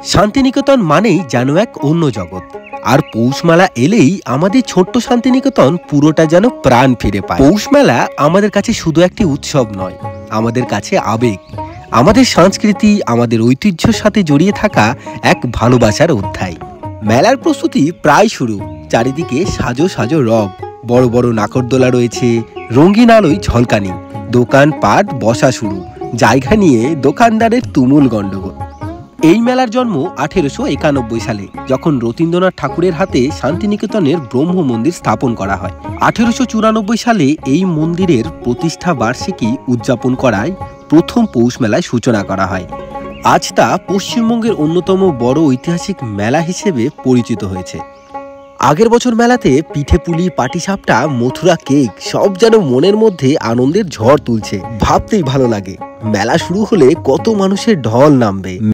শান্তিনিকেতন মানেই যেন এক অন্য জগৎ। আর পৌষ মেলা এলেই আমাদের ছোট্ট শান্তিনিকেতন পুরোটা যেন প্রাণ ফিরে পায়। পৌষ মেলা আমাদের কাছে শুধু একটি উৎসব নয়, আমাদের কাছে আবেগ, আমাদের সংস্কৃতি, আমাদের ঐতিহ্যের সাথে জড়িয়ে থাকা এক ভালোবাসার অধ্যায়। মেলার প্রস্তুতি প্রায় শুরু। চারিদিকে সাজো সাজো রব, বড় বড় নাকরদোলা রয়েছে, রঙিন আলোয় ঝলকানি, দোকান পাট বসা শুরু, জায়গা নিয়ে দোকানদারের তুমুল গন্ডগোল। এই মেলার জন্ম 1891 সালে, যখন রতীন্দ্রনাথ ঠাকুরের হাতে শান্তিনিকেতনের ব্রহ্ম মন্দির স্থাপন করা হয়। 1894 সালে এই মন্দিরের প্রতিষ্ঠা বার্ষিকী উদযাপন করায় প্রথম পৌষ মেলায় সূচনা করা হয়। আজ তা পশ্চিমবঙ্গের অন্যতম বড় ঐতিহাসিক মেলা হিসেবে পরিচিত হয়েছে। আগের বছর মেলাতে পিঠেপুলি, পাটিসাপটা, মথুরা কেক সব যেন মনের মধ্যে আনন্দের ঝড় তুলছে। ভাবতেই ভালো লাগে মেলা শুরু হলে কত মানুষের ঢল নামবে।